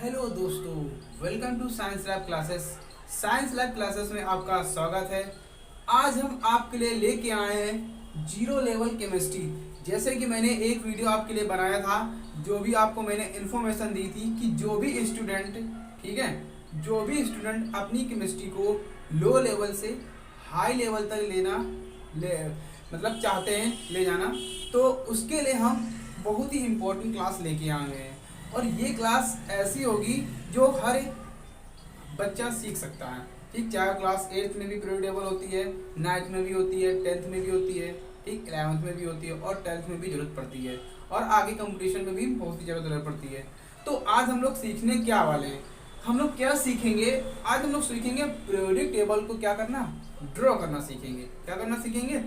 Hello दोस्तों, welcome to science lab classes. Science lab classes में आपका स्वागत है। आज हम आपके लिए लेके आए हैं जीरो लेवल केमिस्ट्री। जैसे कि मैंने एक वीडियो आपके लिए बनाया था, जो भी आपको मैंने इन्फॉर्मेशन दी थी कि जो भी स्टूडेंट, ठीक है, जो भी स्टूडेंट अपनी केमिस्ट्री को लो लेवल से हाई लेवल तक ले मतलब चाहते हैं ले जाना, तो उसके लिए हम बहुत ही इम्पोर्टेंट क्लास लेके आए हैं। और ये क्लास ऐसी होगी जो हर एक बच्चा सीख सकता है। ठीक, चाहे क्लास 8th में भी पीरियड टेबल होती है, 9th में भी होती है, 10th में भी होती है, ठीक, 11th में भी होती है और 12th में भी जरूरत पड़ती है, और आगे कंपटीशन में भी बहुत ही ज़्यादा जरूरत पड़ती है। तो आज हम लोग सीखने क्या वाले हैं, हम लोग क्या सीखेंगे? आज हम लोग सीखेंगे पीरियोडिक टेबल को क्या करना, ड्रॉ करना सीखेंगे। क्या करना सीखेंगे?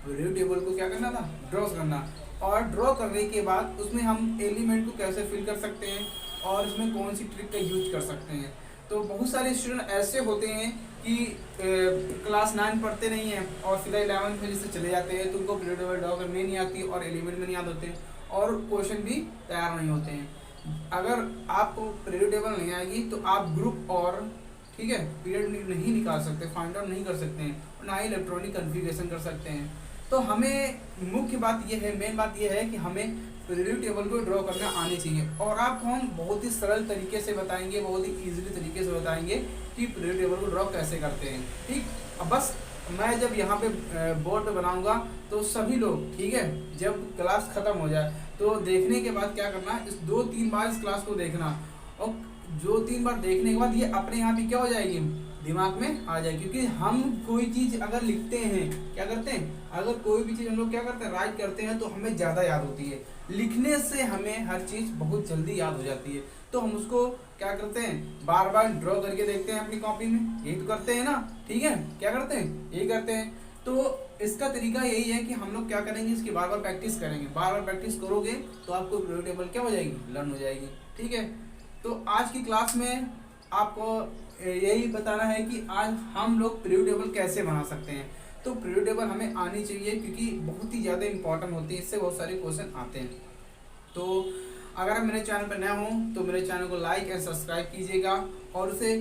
पीरियोडिक टेबल को क्या करना था, ड्रॉ करना। और ड्रॉ करने के बाद उसमें हम एलिमेंट को कैसे फिल कर सकते हैं और उसमें कौन सी ट्रिक का यूज कर सकते हैं। तो बहुत सारे स्टूडेंट ऐसे होते हैं कि क्लास 9 पढ़ते नहीं हैं और सीधा 11th में जैसे चले जाते हैं, तो उनको पीरियड टेबल ड्रॉ करने नहीं आती और एलिमेंट में नहीं याद होते और क्वेश्चन भी तैयार नहीं होते हैं। अगर आपको पीरियड टेबल नहीं आएगी तो आप ग्रुप और, ठीक है, पीरियड नहीं निकाल सकते, फाइंड आउट नहीं कर सकते हैं, ना ही इलेक्ट्रॉनिक कन्फिग्रेशन कर सकते हैं। तो हमें मुख्य बात यह है, मेन बात यह है कि हमें पीरियोडिक टेबल को ड्रॉ करना आनी चाहिए। और आपको हम बहुत ही सरल तरीके से बताएंगे, बहुत ही इजीली तरीके से बताएंगे कि पीरियोडिक टेबल को ड्रॉ कैसे करते हैं। ठीक, अब बस मैं जब यहाँ पे बोर्ड पे बनाऊंगा तो सभी लोग, ठीक है, जब क्लास खत्म हो जाए तो देखने के बाद क्या करना, इस 2-3 बार इस क्लास को देखना, और जो 3 बार देखने के बाद ये अपने यहाँ पे क्या हो जाएगी, दिमाग में आ जाए। क्योंकि हम कोई चीज़ अगर लिखते हैं, क्या करते हैं, अगर कोई भी चीज़ हम लोग क्या करते हैं, राइट करते हैं, तो हमें ज़्यादा याद होती है। लिखने से हमें हर चीज़ बहुत जल्दी याद हो जाती है। तो हम उसको क्या करते हैं, बार बार ड्रॉ करके देखते हैं अपनी कॉपी में, यही तो करते हैं ना। ठीक है, क्या करते हैं, यही करते हैं। तो इसका तरीका यही है कि हम लोग क्या करेंगे, इसकी बार बार प्रैक्टिस करेंगे। बार बार प्रैक्टिस करोगे तो आपको पीरियोडिक टेबल क्या हो जाएगी, लर्न हो जाएगी। ठीक है, तो आज की क्लास में आपको यही बताना है कि आज हम लोग पीरियोडिक टेबल कैसे बना सकते हैं। तो पीरियोडिक टेबल हमें आनी चाहिए क्योंकि बहुत ही ज़्यादा इंपॉर्टेंट होती है, इससे बहुत सारे क्वेश्चन आते हैं। तो अगर आप मेरे चैनल पर नए हों तो मेरे चैनल को लाइक एंड सब्सक्राइब कीजिएगा और उसे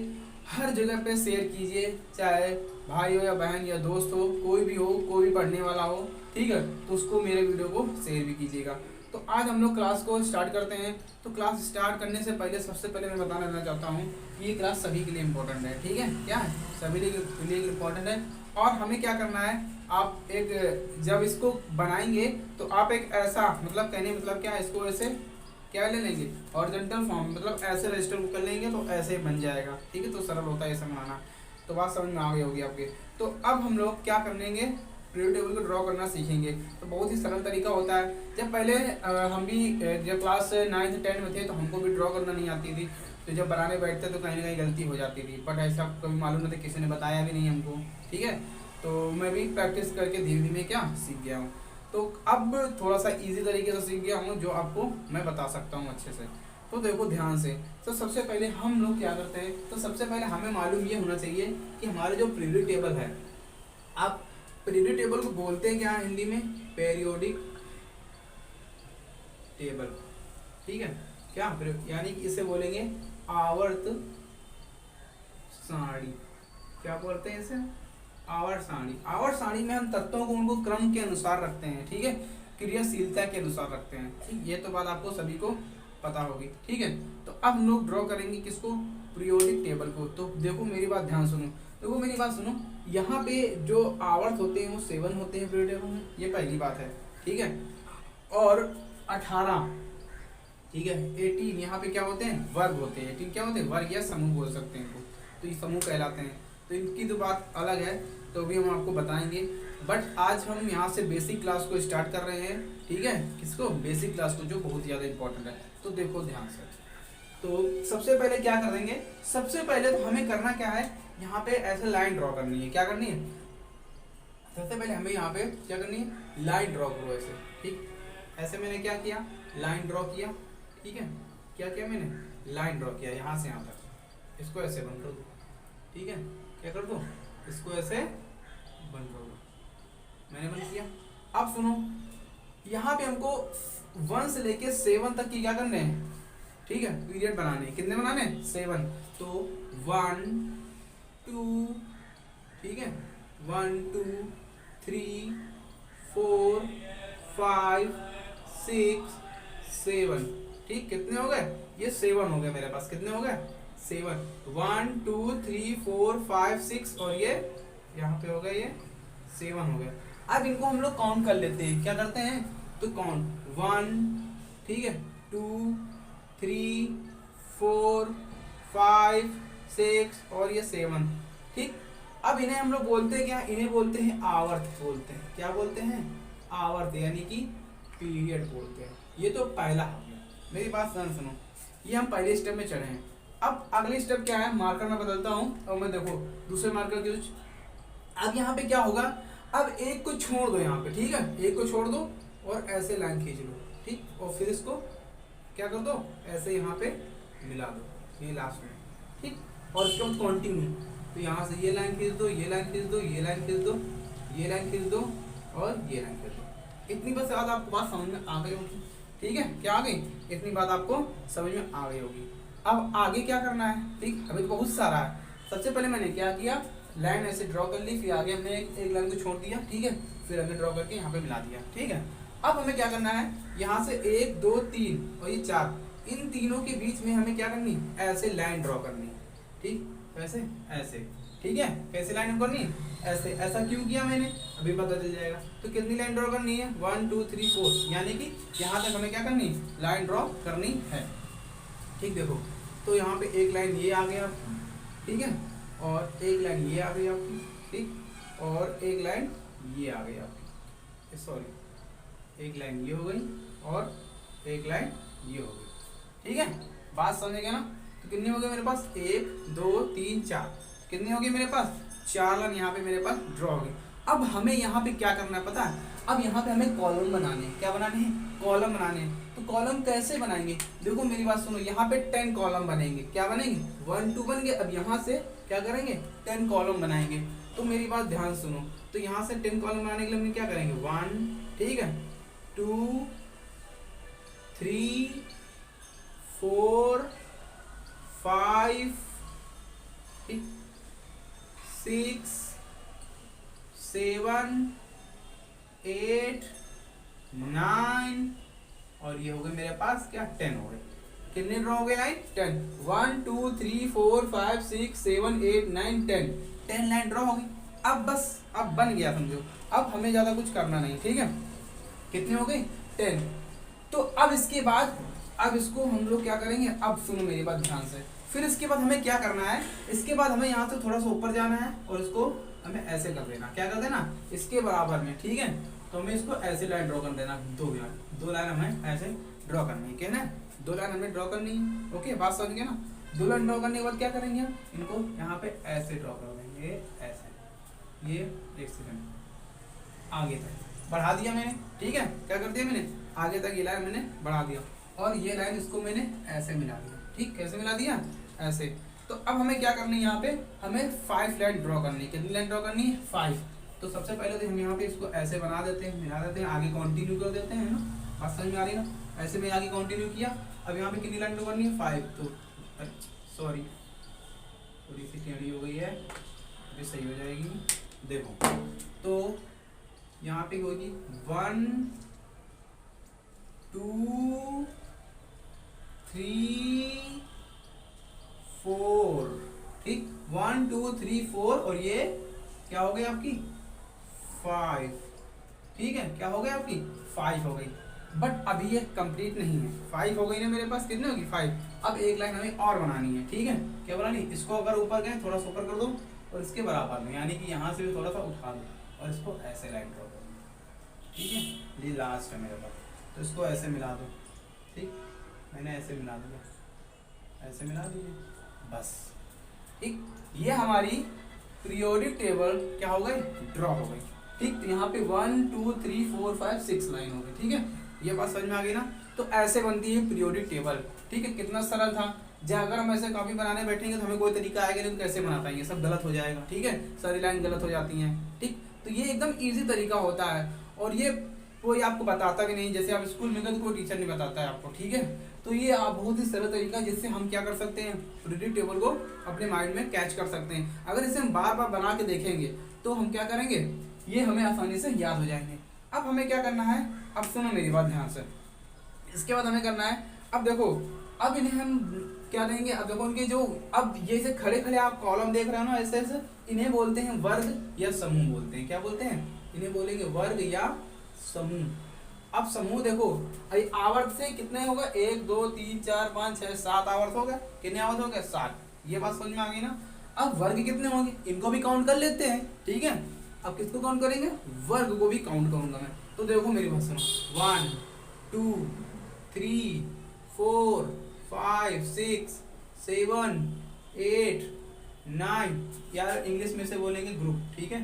हर जगह पे शेयर कीजिए, चाहे भाई हो या बहन या दोस्त हो, कोई भी पढ़ने वाला हो, ठीक है, तो उसको मेरे वीडियो को शेयर भी कीजिएगा। तो आज हम लोग क्लास को स्टार्ट करते हैं। तो क्लास स्टार्ट करने से पहले सबसे पहले मैं बता देना चाहता हूँ कि ये क्लास सभी के लिए इम्पोर्टेंट है। ठीक है, क्या है, सभी के लिए इम्पोर्टेंट है। और हमें क्या करना है, आप एक जब इसको बनाएंगे तो आप एक ऐसा, मतलब कहने मतलब क्या है, इसको ऐसे क्या ले लेंगे, हॉरिजॉन्टल फॉर्म, मतलब ऐसे रजिस्टर को कर लेंगे तो ऐसे बन जाएगा। ठीक है, तो सरल होता है ऐसा बनाना। तो बात समझ में आ गई होगी आपके। तो अब हम लोग क्या करेंगे, पीरियोडिक टेबल को ड्रॉ करना सीखेंगे। तो बहुत ही सरल तरीका होता है। जब पहले हम भी जब क्लास 9th-10 में थे तो हमको भी ड्रॉ करना नहीं आती थी, तो जब बनाने बैठते तो कहीं ना कहीं गलती हो जाती थी, बट ऐसा कभी मालूम नहीं था, किसी ने बताया भी नहीं हमको। ठीक है, तो मैं भी प्रैक्टिस करके धीरे धीरे क्या सीख गया हूँ। तो अब थोड़ा सा इजी तरीके से सीख गया हूँ जो आपको मैं बता सकता हूँ अच्छे से। तो देखो ध्यान से। तो सबसे पहले हम लोग क्या करते हैं, तो सबसे पहले हमें मालूम ये होना चाहिए कि हमारे जो पीरियोडिक टेबल है, आप पीरियोडिक टेबल को बोलते हैं क्या हिंदी में, पीरियोडिक टेबल। ठीक है, क्या यानी कि इसे बोलेंगे आवर्त सारणी। क्या बोलते हैं इसे, आवर्त सारणी। आवर्त सारणी में हम तत्वों को उनको क्रम के अनुसार रखते हैं, ठीक है, क्रियाशीलता के अनुसार रखते हैं। ठीक, ये तो बात आपको सभी को पता होगी। ठीक है, तो अब हम लोग ड्रॉ करेंगे किसको, पीरियोडिक टेबल को। तो देखो मेरी बात ध्यान सुनो, देखो मेरी बात सुनो। यहाँ पे जो आवर्त होते हैं वो 7 होते हैं पीरियोडिक टेबल में, ये पहली बात है। ठीक है, और 18, ठीक है, 18 यहाँ पे क्या होते हैं, वर्ग होते हैं। 18 क्या होते हैं, वर्ग या समूह बोल सकते हैं इनको, तो ये समूह कहलाते हैं। तो इनकी तो बात अलग है, तो भी हम आपको बताएंगे। बट आज हम यहाँ से बेसिक क्लास को स्टार्ट कर रहे हैं। ठीक है, किसको, बेसिक क्लास को, जो बहुत ज़्यादा इंपॉर्टेंट है। तो देखो ध्यान से। तो सबसे पहले क्या करेंगे, सबसे पहले तो हमें करना क्या है, यहाँ पे ऐसे लाइन ड्रॉ करनी है। क्या करनी है, सबसे पहले हमें यहाँ पे क्या करनी है, लाइन ड्रॉ करो ऐसे। ठीक, ऐसे मैंने क्या किया, लाइन ड्रॉ किया। ठीक है, क्या किया मैंने, लाइन ड्रॉ किया यहाँ से यहाँ तक, इसको ऐसे बंद कर दो। ठीक है, क्या कर दो, इसको ऐसे बंद कर दो, मैंने बंद किया। अब सुनो, यहाँ पे हमको 1 से लेके 7 तक की क्या करने हैं, ठीक है, पीरियड बनाने, कितने बनाने, 7। तो 1 2, ठीक है, 1 2 3 4 5 6 7, ठीक, कितने हो गए, ये 7 हो गए मेरे पास, कितने हो गए, 7। 1 2 3 4 5 6 और ये यहाँ पे हो गए, ये 7 हो गए। अब इनको हम लोग काउंट कर लेते हैं, क्या करते हैं, तो काउंट 1, ठीक है, 2 3 4 5 6 और ये 7, ठीक। अब इन्हें हम लोग बोलते हैं क्या, इन्हें बोलते हैं आवर्त बोलते हैं, क्या बोलते हैं, आवर्त, यानी कि पीरियड बोलते हैं। ये तो पहला हो गया, मेरी बात सुनो, ये हम पहले स्टेप में चढ़े हैं। अब अगली स्टेप क्या है, मार्कर मैं बदलता हूँ और मैं देखो दूसरे मार्कर की, अब यहाँ पे क्या होगा, अब एक को छोड़ दो यहाँ पे, ठीक है, एक को छोड़ दो और ऐसे लाइन खींच लो, ठीक, और फिर इसको क्या कर दो, ऐसे यहाँ पे मिला दो, ये लास्ट में, ठीक, और इसके बाद कंटिन्यू, तो यहाँ से ये लाइन खींच दो, ये लाइन खींच दो, ये लाइन खींच दो, ये लाइन खींच दो और ये लाइन खींच दो। इतनी बस बात आपको बात समझ में आ गई होगी, ठीक है, क्या आ गई, इतनी बात आपको समझ में आ गई होगी। अब आगे क्या करना है, ठीक, अभी तो बहुत सारा है। सबसे पहले मैंने क्या किया, लाइन ऐसे ड्रॉ कर ली, फिर आगे हमने एक लाइन को छोड़ दिया, ठीक है, फिर हमने ड्रॉ करके यहाँ पे मिला दिया, ठीक है। अब हमें क्या करना है, यहाँ से 1 2 3 और ये 4, इन तीनों के बीच में हमें क्या करनी, ऐसे लाइन ड्रॉ करनी, ठीक, कैसे, ऐसे, ठीक है, कैसे लाइन करनी, ऐसे। ऐसा क्यों किया मैंने, अभी पता चल जाएगा। तो कितनी लाइन ड्रॉ करनी है, 1 2 3 4, यानी कि यहाँ तक हमें क्या करनी, लाइन ड्रॉ करनी है, ठीक। देखो तो यहाँ पे एक लाइन ये आ गया, ठीक है, और एक लाइन ये आ गई आपकी, ठीक, और एक लाइन ये आ गई आपकी, सॉरी, एक लाइन ये हो गई और एक लाइन ये हो गई, ठीक है, बात समझ गए ना। तो कितनी हो गई मेरे पास, 1 2 3 4, कितनी होगी मेरे पास, 4 लाइन यहाँ पे मेरे पास ड्रॉ हो गई। अब हमें यहाँ पे क्या करना है पता है, अब यहाँ पे हमें कॉलम बनाने हैं, क्या बनाने हैं, कॉलम बनाने हैं। तो कॉलम कैसे बनाएंगे, देखो मेरी बात सुनो, यहाँ पे 10 कॉलम बनेंगे, क्या बनेंगे, 1 2 बन गए। अब यहाँ से क्या करेंगे, 10 कॉलम बनाएंगे। तो मेरी बात ध्यान सुनो, तो यहाँ से 10 कॉलम बनाने के लिए हम क्या करेंगे, 1, ठीक है, 2 3 4 5, 6 7 8 9 और ये हो गए मेरे पास क्या, 10 हो गए। कितने ड्रॉ हो गए लाइन, 10, 1 2 3 4 5 6 7 8 9 10 लाइन ड्रॉ हो गई। अब बस, अब बन गया समझो, अब हमें ज्यादा कुछ करना नहीं, ठीक है। कितने हो गई, 10। तो अब इसके बाद, अब इसको हम लोग क्या करेंगे, अब सुनो मेरी बात ध्यान से, फिर इसके बाद हमें क्या करना है, इसके बाद हमें यहाँ से थोड़ा सा ऊपर जाना है और इसको हमें ऐसे कर देना, क्या कर देना, इसके बराबर में, ठीक है। तो हमें इसको ऐसे लाइन ड्रॉ कर देना, दो लाइन हमें ऐसे ड्रॉ करनी है, क्या ना, 2 लाइन हमें ड्रॉ करनी है, ओके, बात समझ गए ना। 2 लाइन ड्रॉ करने के बाद क्या करेंगे, हम इनको यहाँ पे ऐसे ड्रॉ कर देंगे, ऐसे, ये 1 सेकंड आगे तक बढ़ा दिया मैंने, ठीक है, क्या कर दिया मैंने, आगे तक ये लाइन मैंने बढ़ा दिया और ये लाइन इसको मैंने ऐसे मिला दिया, ठीक, कैसे मिला दिया, ऐसे। तो अब हमें क्या करनी है, यहाँ पे हमें 5 लाइन ड्रॉ करनी है, कितनी लाइन ड्रॉ करनी है, 5। तो सबसे पहले तो हम यहाँ पे इसको ऐसे बना देते हैं, मिला देते हैं, आगे कंटिन्यू कर देते हैं, है ना, बात समझ में आ रही है ना। ऐसे में आगे कंटिन्यू किया, अब यहाँ पे कितनी लाइन ड्रॉ करनी है, 5। तो सॉरी थोड़ी सी टेढ़ी हो गई है, अभी सही हो जाएगी, देखो। तो यहाँ पे होगी 1 2 3 4, ठीक, 1 2 3 4 और ये क्या हो गई आपकी, 5, ठीक है, क्या हो गई आपकी, 5 हो गई। बट अभी ये कंप्लीट नहीं है, 5 हो गई ना मेरे पास, कितनी होगी, 5। अब एक लाइन हमें और बनानी है, ठीक है, क्या बनानी, इसको अगर ऊपर गए थोड़ा सा ऊपर कर दो और इसके बराबर में, यानी कि यहाँ से भी थोड़ा सा उठा दो और इसको ऐसे लाइन ड्रॉ कर दो, ठीक है, ये लास्ट है मेरे पास। तो इसको ऐसे मिला दो, ठीक, मैंने ऐसे मिला दिया, ऐसे मिला दीजिए, बस, ठीक। ये हमारी पीरियोडिक टेबल क्या हो गई, ड्रॉ हो गई, ठीक। तो यहाँ पे 1 2 3 4 5 6 लाइन हो गई, ठीक है, ये बात समझ में आ गई ना। तो ऐसे बनती है पीरियोडिक टेबल, ठीक है, कितना सरल था। जब अगर हम ऐसे कॉपी बनाने बैठेंगे तो हमें कोई तरीका आएगा नहीं, तो कैसे बना पाएंगे, सब गलत हो जाएगा, ठीक है, सारी लाइन गलत हो जाती हैं, ठीक। तो ये एकदम ईजी तरीका होता है और ये कोई आपको बताता भी नहीं, जैसे आप स्कूल में गए तो कोई टीचर नहीं बताता है आपको, ठीक है। तो ये आप बहुत ही सरल तरीका है जिससे हम क्या कर सकते हैं, पीरियोडिक टेबल को अपने माइंड में कैच कर सकते हैं। अगर इसे हम बार बार बना के देखेंगे तो हम क्या करेंगे, ये हमें आसानी से याद हो जाएंगे। अब हमें क्या करना है, अब सुनो मेरी बात ध्यान से, इसके बाद हमें करना है, अब देखो, अब इन्हें हम क्या देंगे, अब देखो उनके जो, अब ये से खड़े खड़े आप कॉलम देख रहे हो ना ऐसे ऐसे, इन्हें बोलते हैं वर्ग या समूह बोलते हैं। क्या बोलते हैं, इन्हें बोलेंगे वर्ग या समूह। अब समूह देखो, आवर्त से कितने होगा, 1 2 3 4 5 6 7 आवर्त हो गए। कितने आवर्त हो गए, 7। ये बात समझ में आ गई ना। अब वर्ग कितने होंगे, इनको भी काउंट कर लेते हैं, ठीक है। अब किसको काउंट करेंगे, वर्ग को भी काउंट करूंगा मैं। तो देखो मेरी बात सुनो, 1 2 3 4 5 6 7 8 9, यार इंग्लिश में से बोलेंगे ग्रुप, ठीक है,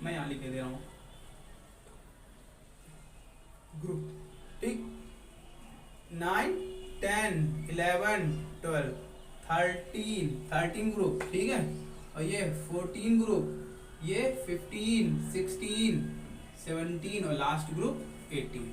मैं यहाँ लिख दे रहा हूँ ग्रुप, ठीक। 9 10 11 12 13 ग्रुप, ठीक है। और ये 14 ग्रुप, ये 15 16 17 और लास्ट ग्रुप 18।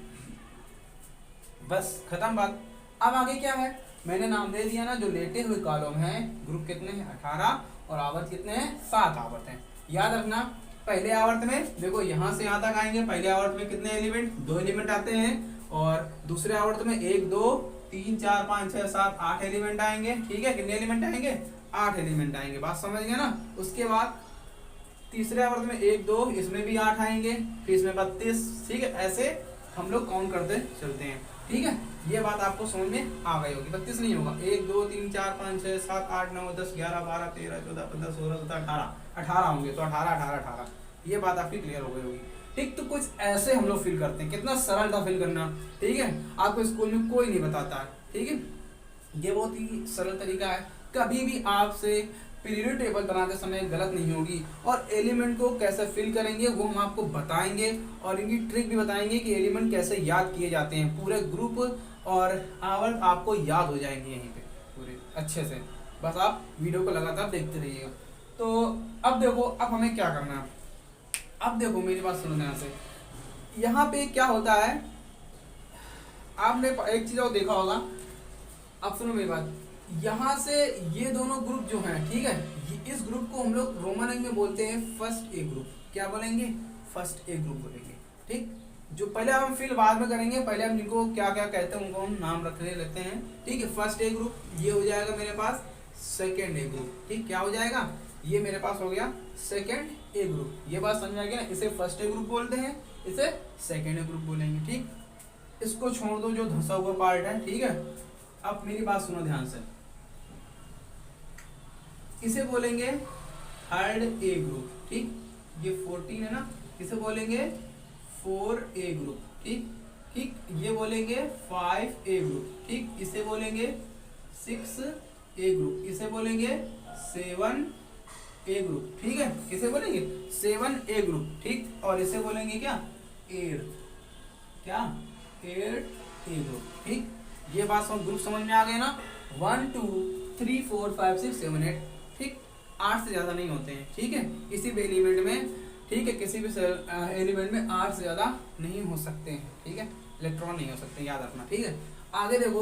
बस खत्म बात। अब आगे क्या है, मैंने नाम दे दिया ना, जो लेटे हुए कॉलम है, ग्रुप कितने हैं 18 और आवर्त कितने हैं 7 आवर्त हैं। याद रखना, पहले आवर्त में देखो यहाँ से यहाँ तक आएंगे, पहले आवर्त में कितने एलिमेंट, 2 एलिमेंट आते हैं, और दूसरे आवर्त में 1 2 3 4 5 6 7 8 एलिमेंट आएंगे, ठीक है। कितने एलिमेंट आएंगे, 8 एलिमेंट आएंगे, बात समझ गए ना। उसके बाद तीसरे आवर्त में 1 2, इसमें भी 8 आएंगे, फिर इसमें 32, ठीक है। ऐसे हम लोग काउंट करते चलते हैं, ठीक है। ये बात आपको समझ में आ गई होगी। 32 नहीं होगा, 1 2 3 4 5 6 7 8 9 10 11 12 13 14 15 16 17 18 होंगे, तो 18 18 18, ये बात आपकी क्लियर हो गई होगी, ठीक। तो कुछ ऐसे हम लोग फिल करते हैं, कितना सरल था फिल करना, ठीक है। आपको स्कूल में कोई नहीं बताता है, ठीक है। ये बहुत ही सरल तरीका है, कभी भी आपसे पीरियड टेबल बनाते समय गलत नहीं होगी। और एलिमेंट को कैसे फिल करेंगे वो हम आपको बताएंगे, और इनकी ट्रिक भी बताएंगे कि एलिमेंट कैसे याद किए जाते हैं। पूरे ग्रुप और आवर्त आपको याद हो जाएंगे यहीं पे पूरे अच्छे से, बस आप वीडियो को लगातार देखते रहिएगा। तो अब देखो, अब हमें क्या करना है, अब देखो मेरी बात सुनो ध्यान से। यहाँ पे क्या होता है, आपने एक चीज और देखा होगा, अब सुनो मेरी बात, यहाँ से ये दोनों ग्रुप जो हैं, ठीक है, इस ग्रुप को हम लोग रोमन अंक में बोलते हैं फर्स्ट ए ग्रुप। क्या बोलेंगे, फर्स्ट ए ग्रुप बोलेंगे, ठीक। जो पहले हम फिल बाद में करेंगे, पहले हम इनको क्या क्या कहते हैं उनको हम नाम रखने लेते हैं, ठीक है। फर्स्ट ए ग्रुप ये हो जाएगा मेरे पास सेकेंड ए ग्रुप, ठीक। क्या हो जाएगा, ये मेरे पास हो गया सेकेंड ए ग्रुप। ये बात समझ आ गया ना, इसे फर्स्ट ए ग्रुप बोलते हैं, इसे सेकेंड ए ग्रुप बोलेंगे, ठीक। इसको छोड़ दो जो धंसा हुआ पार्ट है, ठीक है। अब मेरी बात सुनो ध्यान से, इसे बोलेंगे थर्ड ए ग्रुप, ठीक। ये 14 है ना, इसे बोलेंगे 4A ग्रुप, ठीक ठीक। ये बोलेंगे 5A ग्रुप, ठीक। इसे बोलेंगे 6A ग्रुप, इसे बोलेंगे 7A ग्रुप, ठीक है। इसे बोलेंगे 7A ग्रुप, ठीक। और इसे बोलेंगे क्या, 8, क्या 8A ग्रुप, ठीक। ये बात सब ग्रुप समझ में आ गए ना, 1 2 3 4 5 6 7 8, ठीक। 8 से ज्यादा नहीं होते हैं, ठीक है, किसी भी एलिमेंट में, ठीक है। किसी भी एलिमेंट में 8 से ज्यादा नहीं हो सकते हैं, ठीक है। इलेक्ट्रॉन नहीं हो सकते, याद रखना, ठीक है। आगे देखो,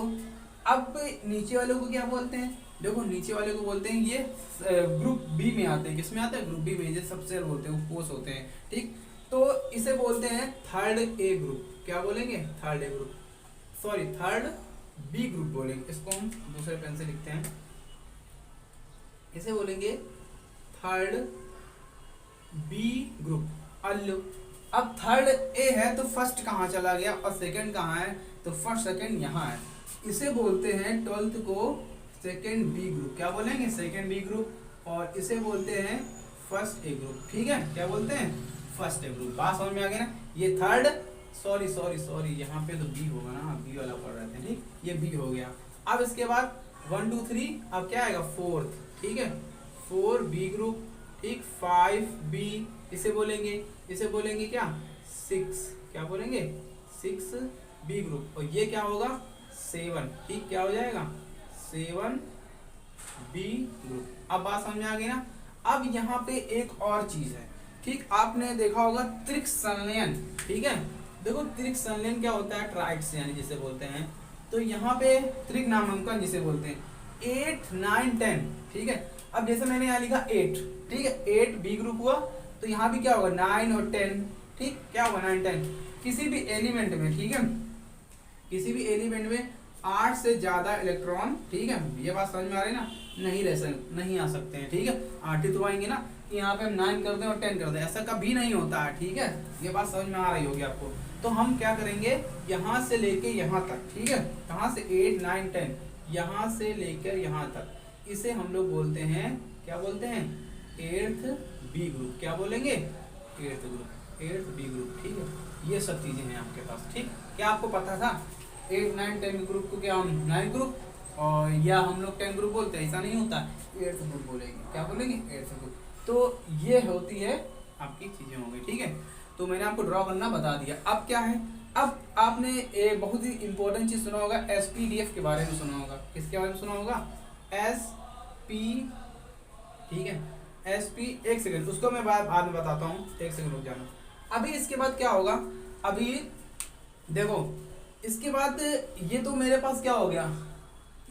अब नीचे वाले को क्या बोलते हैं, देखो नीचे वाले को बोलते हैं, ये ग्रुप बी में आते हैं। किसमें आते हैं, ग्रुप बी में, जैसे सबसे बोलते हैं, कोष होते हैं, ठीक। तो इसे बोलते हैं थर्ड ए ग्रुप। क्या बोलेंगे, third A group, sorry third B group बोलेंगे। इसको हम दूसरे पेन से लिखते हैं, इसे बोलेंगे थर्ड बी ग्रुप। अब थर्ड ए है तो फर्स्ट कहाँ चला गया, और सेकंड कहाँ है, तो फर्स्ट सेकंड यहाँ है। इसे बोलते हैं 12th को सेकंड बी ग्रुप। क्या बोलेंगे, सेकंड बी ग्रुप। और इसे बोलते हैं फर्स्ट ए ग्रुप, ठीक है। क्या बोलते हैं, फर्स्ट ए ग्रुप। बात समझ में आ गया ना। ये थर्ड, सॉरी सॉरी सॉरी, यहाँ पे तो बी होगा ना, बी वाला पढ़ रहे थे, ठीक। ये बी हो गया। अब इसके बाद 1 2 3, अब क्या आएगा, फोर्थ, ठीक है, 4 बी ग्रुप, ठीक। 5 बी, इसे बोलेंगे क्या, 6, क्या बोलेंगे, 6 बी ग्रुप। और ये क्या होगा, 7, ठीक। क्या हो जाएगा, 7 बी ग्रुप। अब बात समझ में आ गई ना। अब यहाँ पे एक और चीज है, ठीक। आपने देखा होगा त्रिक संलयन, ठीक है। देखो त्रिक संलयन क्या होता है, ट्राइड्स यानी जिसे बोलते हैं, तो यहाँ पे त्रिक नामांकन जिसे बोलते हैं 8 9 10, ठीक है। अब जैसे मैंने यहाँ लिखा 8, ठीक है, 8 बी ग्रुप हुआ, तो यहाँ भी क्या होगा 9 और 10, ठीक, क्या होगा 9 10। किसी भी एलिमेंट में, ठीक है, किसी भी एलिमेंट में 8 से ज्यादा इलेक्ट्रॉन, ठीक है, ये बात समझ में आ रही है ना, नहीं आ सकते हैं, ठीक है। 8 ही तो आएंगे ना, कि यहाँ पे हम 9 कर दें और 10 कर दें, ऐसा कभी नहीं होता है, ठीक है, ये बात समझ में आ रही होगी आपको। तो हम क्या करेंगे, यहाँ से लेके यहाँ तक, ठीक है, कहाँ से 8 9 10, यहाँ से लेकर यहाँ तक, इसे हम लोग बोलते हैं, क्या बोलते हैं, 8th बी ग्रुप। क्या बोलेंगे, 8th group, 8th B group, ठीक है। ये सब चीजें हैं आपके पास, ठीक। क्या आपको पता था 8 9 10 ग्रुप को क्या हम 9 ग्रुप और या हम लोग 10 ग्रुप बोलते हैं, ऐसा नहीं होता, 8th ग्रुप बोलेंगे। क्या बोलेंगे, 8th ग्रुप। तो ये होती है आपकी चीजें होंगी, ठीक है। तो मैंने आपको ड्रॉ करना बता दिया। अब क्या है, अब आपने एक बहुत ही इंपॉर्टेंट चीज सुना होगा, SPDF के बारे में सुना होगा। किसके बारे में सुना होगा, SP, ठीक है, SP। एक सेकंड, उसको मैं बाद में बताता हूँ, एक सेकंड रुक जाना। अभी इसके बाद क्या होगा, अभी देखो इसके बाद ये तो मेरे पास क्या हो गया,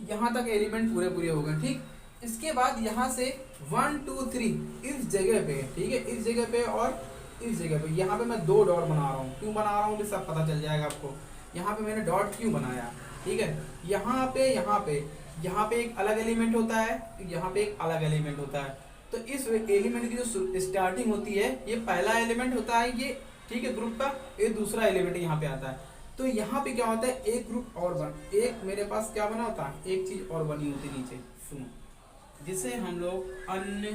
यहाँ तक एलिमेंट पूरे हो गए, ठीक। इसके बाद यहाँ से 1 2 3 इस जगह पे, ठीक है, इस जगह पे और इस जगह पे, यहाँ पे मैं 2 डॉट बना रहा हूँ। क्यों बना रहा हूँ, सब पता चल जाएगा आपको। यहाँ पे मैंने डॉट क्यों बनाया, ठीक है। यहाँ पे एक अलग एलिमेंट होता है, यहाँ पे एक अलग एलिमेंट होता है। तो इस एलिमेंट की जो स्टार्टिंग होती है, ये पहला एलिमेंट होता है ये, ठीक है, ग्रुप का। ये दूसरा एलिमेंट यहाँ पे आता है। तो यहाँ पे क्या होता है, एक ग्रुप और एक मेरे पास क्या बना होता है, एक चीज और बनी होती है नीचे, सुनो, जिसे हम लोग अन्य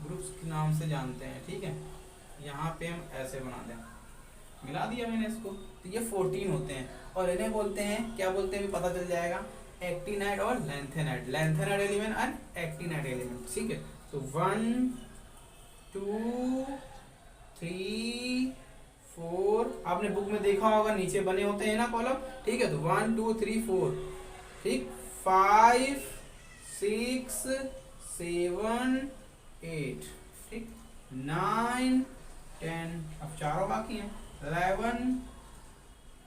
ग्रुप्स के नाम से जानते हैं, ठीक है। यहाँ पे हम ऐसे बना दें, मिला दिया मैंने इसको, तो ये 14 होते हैं और इन्हें बोलते हैं, क्या बोलते हैं, पता चल जाएगा, एक्टिनाइड और lanthanide. Lanthanide element and actinide element, ठीक है। तो 1 2 3 4, आपने बुक में देखा होगा नीचे बने होते हैं ना कॉलम, ठीक है। तो 1 2 3 4, ठीक, 5 6 7 8, ठीक, 9 10, अब चारों बाकी हैं, 11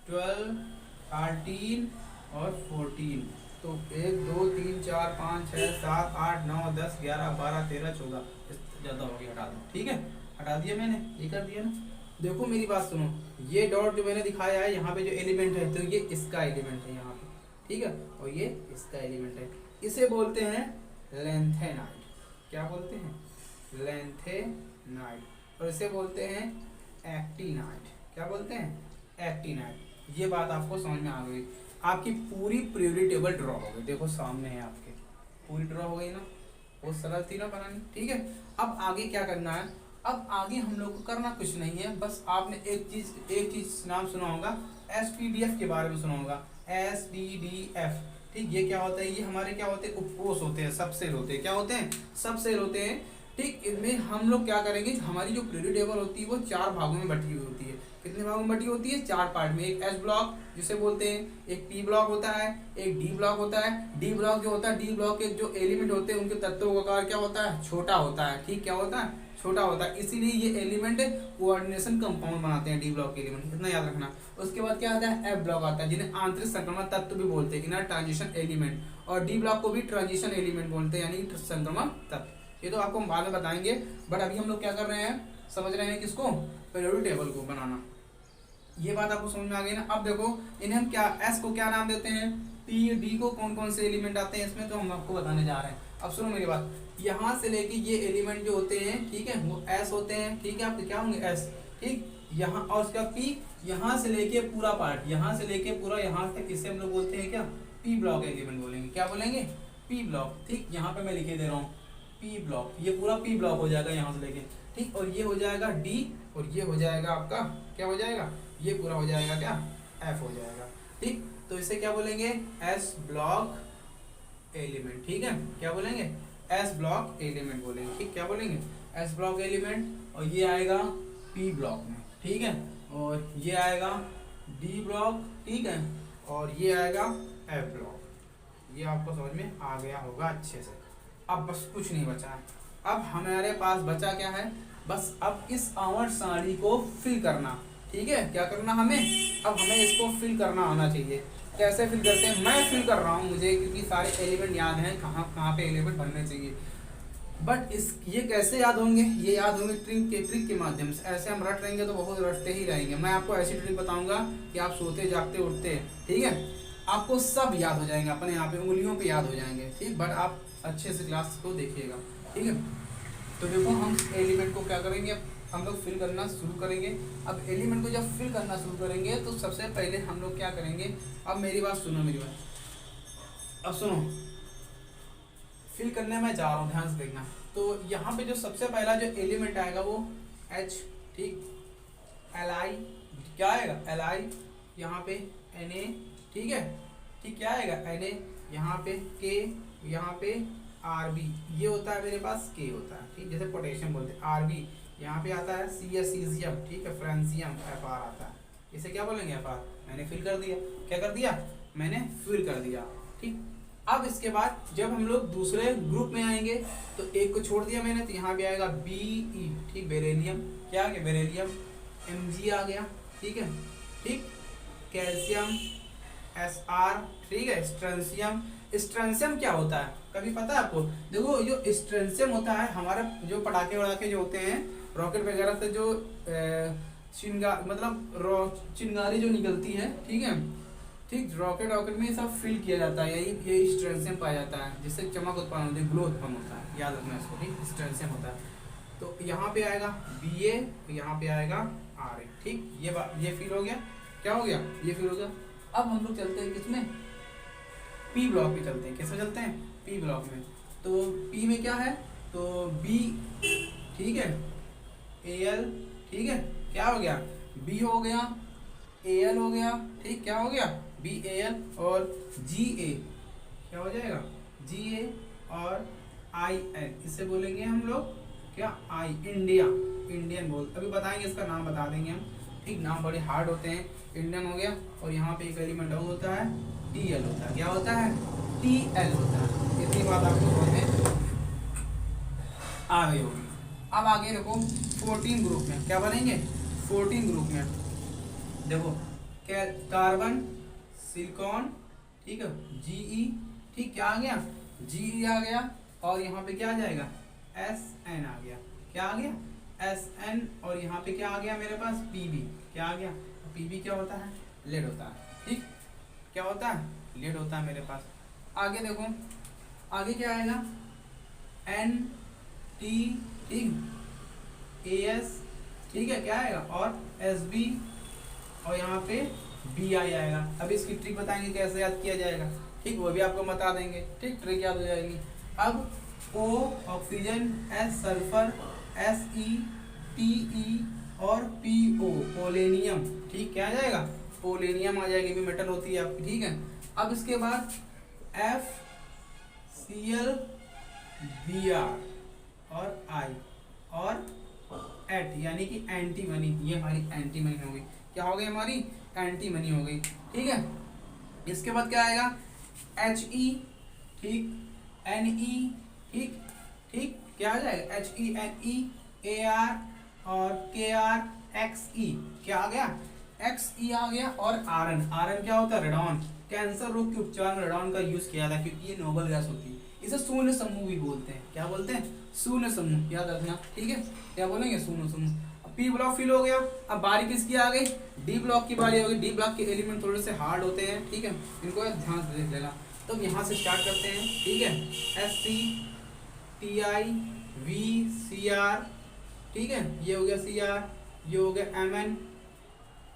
12 13 और 14। तो 1 2 3 4 5 6 7 8 9 10 11 12 13 14, ज्यादा हो गया, हटा दो, ठीक है, हटा दिया मैंने, ये कर दिया ना। देखो मेरी बात सुनो, ये डॉट जो मैंने दिखाया है यहाँ पे जो एलिमेंट है, तो ये इसका एलिमेंट है यहाँ पे, ठीक है, और ये इसका एलिमेंट है। इसे बोलते हैं लैंथेनाइड। क्या बोलते हैं, लैंथेनाइड। और इसे बोलते हैं एक्टिनाइड। क्या बोलते हैं, एक्टिनाइड। ये बात आपको समझ में आ गई। आपकी पूरी पीरियोडिक टेबल ड्रॉ हो गई, देखो सामने है आपके, पूरी ड्रॉ हो गई ना, बहुत सरल थी ना बनानी, ठीक है। अब आगे क्या करना है, अब आगे हम लोग को करना कुछ नहीं है, बस आपने एक चीज नाम सुना होगा, SPDF के बारे में सुना होगा, SPDF, ठीक। ये क्या होता है, ये हमारे क्या होते हैं, उपकोष होते हैं, सब सेल होते हैं। क्या होते हैं, सब सेल होते हैं, ठीक। इनमें हम लोग क्या करेंगे, हमारी जो पीरियोडिक टेबल होती है वो 4 भागों में बटी हुई होती है। कितने भागों में बटी होती है, 4 पार्ट में। एक S ब्लॉक जिसे बोलते हैं, एक P ब्लॉक होता है, एक D ब्लॉक होता है। D ब्लॉक जो होता है, D ब्लॉक के जो एलिमेंट होते हैं उनके तत्वों का आकार क्या होता है, छोटा होता है, ठीक। क्या होता है, छोटा होता है, इसीलिए ये एलिमेंट कोऑर्डिनेशन कंपाउंड बनाते हैं, D ब्लॉक के एलिमेंट, इतना याद रखना। उसके बाद क्या आता है, F ब्लॉक आता है, जिन्हें आंतरिक संक्रमण तत्व भी बोलते हैं, इनर ट्रांजिशन एलिमेंट। और D ब्लॉक को भी ट्रांजिशन एलिमेंट बोलते हैं, यानी संक्रमण तत्व। ये तो आपको बाद में बताएंगे, बट अभी हम लोग क्या कर रहे हैं, समझ रहे हैं किसको, पीरियोडिक टेबल को बनाना। ये बात आपको समझ में आ गई ना। अब देखो इन्हें हम क्या, S को क्या नाम देते हैं, P D को कौन कौन से एलिमेंट आते हैं इसमें, तो हम आपको बताने जा रहे हैं। अब सुनो मेरी बात, यहाँ से लेके ये एलिमेंट जो होते हैं, ठीक है, वो S होते हैं, ठीक है। आपके क्या होंगे, S, ठीक। यहाँ और उसका P, यहाँ से लेके पूरा पार्ट, यहाँ से लेके पूरा यहाँ तक, इसे हम लोग बोलते हैं क्या, P ब्लॉक एलिमेंट बोलेंगे। क्या बोलेंगे, P ब्लॉक, ठीक। यहाँ पे मैं लिखे दे रहा हूँ P ब्लॉक, ये पूरा P ब्लॉक हो जाएगा यहाँ से लेके, ठीक। और ये हो जाएगा D, और ये हो जाएगा आपका, क्या हो जाएगा, ये पूरा हो जाएगा क्या, F हो जाएगा, ठीक। तो इसे क्या बोलेंगे, S ब्लॉक एलिमेंट, ठीक है। क्या बोलेंगे, S ब्लॉक एलिमेंट बोलेंगे, ठीक। क्या बोलेंगे, S ब्लॉक एलिमेंट। और ये आएगा P ब्लॉक में, ठीक है। और ये आएगा D ब्लॉक, ठीक है। और ये आएगा F ब्लॉक। ये आपको समझ में आ गया होगा अच्छे से। अब बस कुछ नहीं बचा है, अब हमारे पास बचा क्या है, बस अब इस आवर्त सारणी को फिल करना। ठीक है, क्या करना हमें, अब हमें इसको फिल करना आना चाहिए। कैसे फिल करते हैं, मैं फिल कर रहा हूँ मुझे, क्योंकि सारे एलिमेंट याद हैं कहाँ कहाँ पे एलिमेंट भरने चाहिए। बट इस ये कैसे याद होंगे, ये याद होंगे ट्रिक के माध्यम से। ऐसे हम रट लेंगे तो बहुत रटते ही रहेंगे। मैं आपको ऐसी ट्रिक बताऊंगा कि आप सोते जागते उठते, ठीक है, आपको सब याद हो जाएंगे, अपने यहाँ पे उंगलियों पे याद हो जाएंगे, ठीक। बट आप अच्छे से क्लास को देखिएगा, ठीक है। तो देखो हम एलिमेंट को क्या करेंगे, हम लोग फिल करना शुरू करेंगे। अब एलिमेंट को जब फिल करना शुरू करेंगे तो सबसे पहले हम लोग क्या करेंगे, अब मेरी बात सुनो, मेरी बात अब सुनो, फिल करने में जा रहा हूँ, ध्यान से देखना। तो यहाँ पे जो सबसे पहला जो एलिमेंट आएगा वो H, ठीक, Li, क्या आएगा Li, यहाँ पे Na, ठीक है, ठीक, क्या आएगा Na, यहाँ पे K, यहाँ पे Rb, ये होता है मेरे पास K होता है, ठीक, जैसे पोटेशियम बोलते हैं। Rb यहाँ पे आता है Cs, सीजियम, ठीक है, फ्रांसियम, Fr आता है, इसे क्या बोलेंगे Fr। मैंने फिल कर दिया, क्या कर दिया, मैंने फिल कर दिया, ठीक। अब इसके बाद जब हम लोग दूसरे ग्रुप में आएंगे तो एक को छोड़ दिया मैंने, तो यहाँ पे आएगा Be, ठीक, बेरेलियम, क्या आ गया बेरेलियम, Mg आ गया, ठीक है, ठीक, कैल्शियम, Sr, ठीक है, स्ट्रेंशियम। स्ट्रेंशियम क्या होता है, कभी पता है आपको? देखो जो स्ट्रेंशियम होता है, हमारे जो पटाखे वड़ाके जो होते हैं रॉकेट वगैरह से, जो चिंगारी जो निकलती है, ठीक है, ठीक, रॉकेट में सब फिल किया जाता है, यही ये स्ट्रेंशियम पाया जाता है, जिससे चमक उत्पन्न होती है, ग्लो उत्पन्न होता है, याद रखना इसको, ठीक, स्ट्रेंशियम होता है। तो यहाँ पे आएगा Ba, यहाँ पे आएगा Ra, ठीक, ये फिल हो गया, क्या हो गया, ये फिल हो गया। अब हम लोग चलते हैं किसमें, पी ब्लॉक पे चलते हैं। किसमें चलते हैं, पी ब्लॉक में। तो पी में क्या है, तो बी, ठीक है, Al, ठीक है, क्या हो गया, बी हो गया, Al हो गया, ठीक, क्या हो गया BAL, और GA क्या हो जाएगा, GA, और IN, इसे बोलेंगे हम लोग क्या, इंडिया, इंडियन बोल, अभी बताएंगे, इसका नाम बता देंगे हम, ठीक, नाम बड़े हार्ड होते हैं। इंडियन हो गया, और यहाँ पे एक एलिमेंट और होता है TL होता है, क्या होता है, TL होता है। इतनी बात आपको समझ में आ गई होगी। अब आगे देखो 14 ग्रुप में क्या बनेंगे, 14 ग्रुप में देखो, कार्बन, सिलिकॉन, ठीक है, Ge, ठीक, क्या आ गया, Ge आ गया, और यहाँ पे क्या आ जाएगा, Sn आ गया, क्या आ गया, Sn, और यहाँ पे क्या आ गया मेरे पास, Pb, क्या आ गया, Pb क्या होता है, लेड होता है, ठीक, क्या होता है, लेड होता है मेरे पास। आगे देखो, आगे क्या आएगा, N, T, ठीक, As, ठीक है, क्या आएगा, और Sb, और यहाँ पे Bi आएगा। अब इसकी ट्रिक बताएंगे कैसे याद किया जाएगा, ठीक, वो भी आपको बता देंगे, ठीक, ट्रिक याद हो जाएगी। अब O oxygen, S sulphur, Se, Te, और Po पोलेनियम, ठीक, क्या आ जाएगा, पोलेनियम आ जाएगी, भी मेटल होती है आपकी, ठीक है। अब इसके बाद FCl, Br, और I, और एट, यानी कि एंटीमनी, ये हमारी एंटीमनी हो गई, क्या हो गई, हमारी एंटीमनी हो गई, ठीक है। इसके बाद क्या आएगा, He, ठीक, Ne, ठीक, ठीक, क्या आ जाएगा, HENE, Ar, और Kr, Xe, क्या आ गया, Xe आ गया, और Rn क्या होता है, रेडॉन। कैंसर रोग के उपचार में रेडॉन का यूज किया जाता है, क्योंकि ये नोबल गैस होती है। इसे शून्य समूह भी बोलते हैं, क्या बोलते हैं, शून्य समूह, याद रखना, ठीक है, क्या बोलेंगे, शून्य समूह। पी ब्लॉक फिल हो गया। अब बारी किसकी आ गई, डी ब्लॉक की बारी हो गई। डी ब्लॉक के एलिमेंट थोड़े से हार्ड होते हैं, ठीक है, इनको ध्यान से देख लेना। तो यहाँ से स्टार्ट करते हैं, ठीक है, SCTIVCR, ठीक है, ये हो गया CR, ये हो गया MN,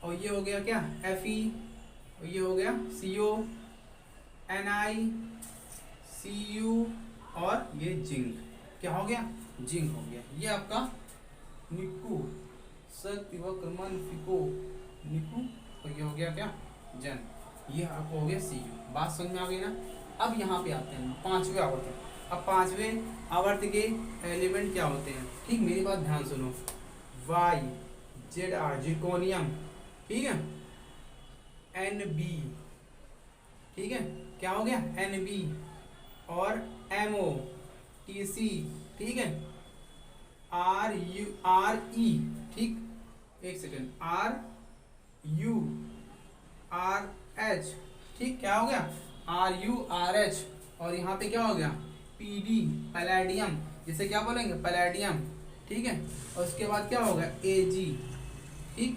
और ये हो गया क्या, FE, और ये हो गया CO, NI, CU, और ये जिंक, क्या हो गया, जिंक हो गया। ये आपका निक्कू, शक्ति वक्रमन फिको निक्कू, और ये हो गया क्या, जन, ये आपको हो गया CU। बात समझ में आ गई ना। अब यहाँ पे आते हैं पांचवें आवर्त। अब पांचवें आवर्त के एलिमेंट क्या होते हैं, ठीक, मेरी बात ध्यान सुनो। YZR जिर्कोनियम, ठीक है, NB, ठीक है, क्या हो गया, NB, और MO, TC, ठीक है, RE, ठीक, एक सेकेंड, RURH, ठीक, क्या हो गया RURH, और यहाँ पे क्या हो गया PD, पैलेडियम, जिसे क्या बोलेंगे पैलेडियम, ठीक है। और उसके बाद क्या होगा AG, ठीक,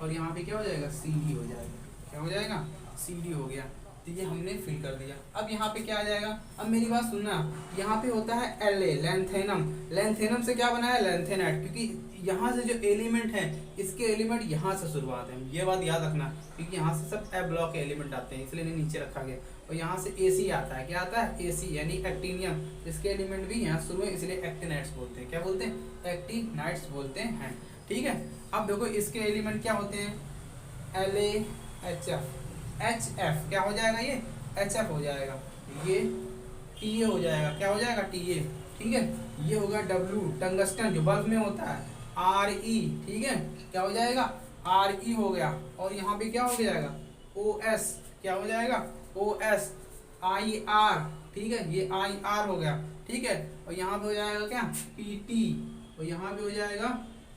और यहाँ पे क्या हो जाएगा CD हो जाएगा, क्या हो जाएगा CD हो गया। तो ये हमने फिल कर दिया। अब यहाँ पे क्या आ जाएगा, अब मेरी बात सुनना, यहाँ पे होता है La, लैंथेनम, लैंथेनम से क्या बना है लैंथेनाइट, क्योंकि यहाँ से जो एलिमेंट है इसके एलिमेंट यहाँ से शुरुआत है, ये बात याद रखना, क्योंकि यहाँ से सब ए ब्लॉक के एलिमेंट आते हैं, इसलिए नीचे रखा गया। और यहाँ से AC आता है, क्या आता है AC, यानी एक्टिनियम, इसके एलिमेंट भी यहाँ शुरू है, इसलिए एक्टिनाइट्स बोलते हैं, क्या बोलते हैं एक्टिनाइट्स बोलते हैं, ठीक है। अब देखो इसके एलिमेंट क्या होते हैं LaHF, HF क्या हो जाएगा ये HF हो जाएगा, ये TA हो जाएगा, क्या हो जाएगा TA, ठीक है। ये होगा W, टंगस्टन जो बल्ब में होता है, RE, ठीक है, क्या हो जाएगा RE हो गया। और यहाँ पे क्या हो जाएगा OS, क्या हो जाएगा OS, IR, ठीक है, ये IR हो गया, ठीक है। और यहाँ पे हो जाएगा क्या PT, और यहाँ पे हो जाएगा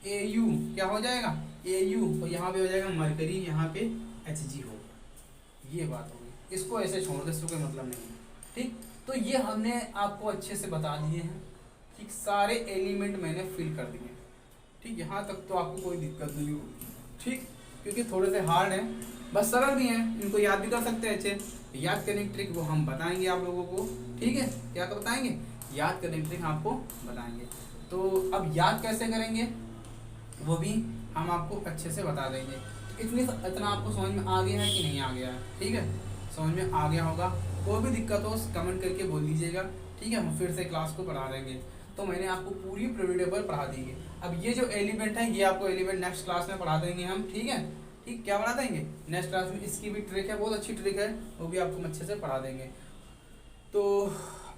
AU, क्या हो जाएगा AU, और यहाँ पे हो जाएगा मरकरी, यहाँ पे HG हो गया। ये बात होगी, इसको ऐसे छोड़ दे, इसको कोई मतलब नहीं है, ठीक। तो ये हमने आपको अच्छे से बता दिए हैं, ठीक, सारे एलिमेंट मैंने फिल कर दिए, ठीक। यहाँ तक तो आपको कोई दिक्कत नहीं होगी, ठीक, क्योंकि थोड़े से हार्ड हैं, बस सरल भी हैं, इनको याद भी कर सकते हैं अच्छे। याद करने की ट्रिक वो हम बताएंगे आप लोगों को, ठीक है, क्या तो बताएंगे याद करने की ट्रिक आपको बताएंगे। तो अब याद कैसे करेंगे वो भी हम आपको अच्छे से बता देंगे। इतना आपको समझ में आ गया है कि नहीं आ गया है, ठीक है, समझ में आ गया होगा। कोई भी दिक्कत हो कमेंट करके बोल दीजिएगा, ठीक है, हम फिर से क्लास को पढ़ा देंगे। तो मैंने आपको पूरी प्रिडिक्टेबल पढ़ा दी है। अब ये जो एलिमेंट है ये आपको एलिमेंट नेक्स्ट क्लास में पढ़ा देंगे हम, ठीक है, ठीक, क्या पढ़ा देंगे नेक्स्ट क्लास में। इसकी भी ट्रिक है, बहुत अच्छी ट्रिक है, वो भी आपको अच्छे से पढ़ा देंगे। तो